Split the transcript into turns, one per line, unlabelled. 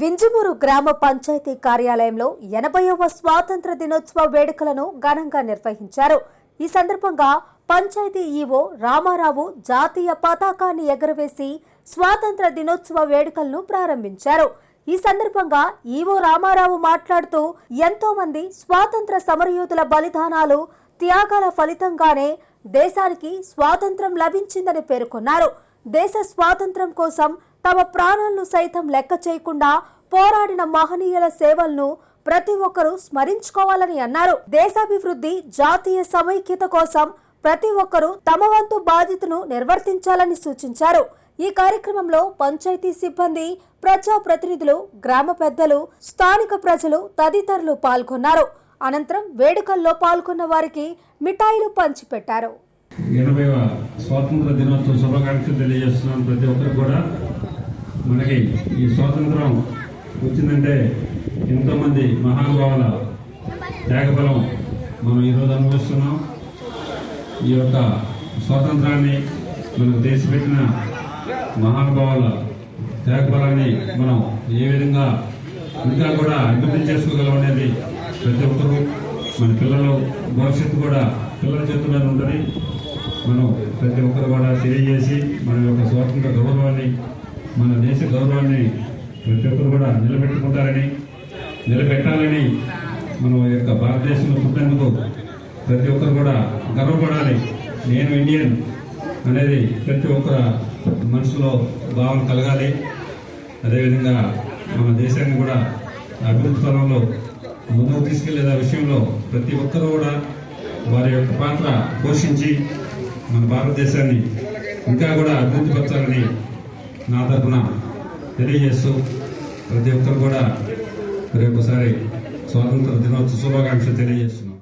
వింజమూరు గ్రామ పంచాయతీ కార్యాలయంలో 80వ స్వాతంత్ర దినోత్సవ వేడుకలను ఘనంగా నిర్వహించారు. ఈ సందర్భంగా పంచాయతీ ఈవో రామారావు జాతీయ పతాకాన్ని ఎగురవేసి స్వాతంత్ర దినోత్సవ వేడుకలను ప్రారంభించారు. ఈ సందర్భంగా ఈవో రామారావు మాట్లాడుతూ ఎంతో మంది స్వాతంత్ర సమరయోధుల బలిదానాలు, త్యాగాల ఫలితంగానే దేశానికి స్వాతంత్రం లభించిందని పేర్కొన్నారు. దేశ స్వాతంత్రం కోసం తమ ప్రాణాలను సైతం లెక్క చేయకుండా పోరాడిన మహనీయుల సేవలను ప్రతి ఒక్కరూ స్మరించుకోవాలని అన్నారు. దేశాభివృద్ధి, జాతీయ సమైక్యత కోసం ప్రతి ఒక్కరూ తమ వంతు బాధ్యతను నిర్వర్తించాలని సూచించారు. ఈ కార్యక్రమంలో పంచాయతీ సిబ్బంది, ప్రజా ప్రతినిధులు, గ్రామ పెద్దలు, స్థానిక ప్రజలు తదితరులు పాల్గొన్నారు. అనంతరం వేడుకల్లో పాల్గొన్న వారికి మిఠాయిలు పంచిపెట్టారు.
80వ స్వాతంత్ర దినోత్సవ శుభాకాంక్షలు తెలియజేస్తున్నాను. ప్రతి ఒక్కరు కూడా మనకి ఈ స్వాతంత్రం వచ్చిందంటే ఎంతోమంది మహానుభావుల త్యాగబలం మనం ఈరోజు అనుభవిస్తున్నాం. ఈ యొక్క స్వాతంత్రాన్ని మనకు దేశపెట్టిన మహానుభావుల త్యాగబలాన్ని మనం ఏ విధంగా ఇంకా కూడా అభివృద్ధి చేసుకోగలం అనేది ప్రతి ఒక్కరూ, మన పిల్లలు భవిష్యత్తు కూడా పిల్లల చేతుల్లో ఉంటుంది. మనం ప్రతి ఒక్కరు కూడా తెలియజేసి మన యొక్క స్వాతంత్ర గౌరవాన్ని, మన దేశ గౌరవాన్ని ప్రతి ఒక్కరు కూడా నిలబెట్టాలని మన యొక్క భారతదేశంలో పుట్టినందుకు ప్రతి ఒక్కరు కూడా గర్వపడాలి. నేను ఇండియన్ అనేది ప్రతి ఒక్కరు మనసులో భావన కలగాలి. అదేవిధంగా మన దేశాన్ని కూడా అభివృద్ధి స్థలంలో ముందుకు తీసుకెళ్లే విషయంలో ప్రతి ఒక్కరు కూడా వారి యొక్క పాత్ర పోషించి మన భారతదేశాన్ని ఇంకా కూడా అభివృద్ధి పరచాలని నా తరఫున తెలియజేస్తూ ప్రతి ఒక్కరు కూడా మరి ఒకసారి స్వాతంత్ర దినోత్సవ శుభాకాంక్షలు తెలియజేస్తున్నాం.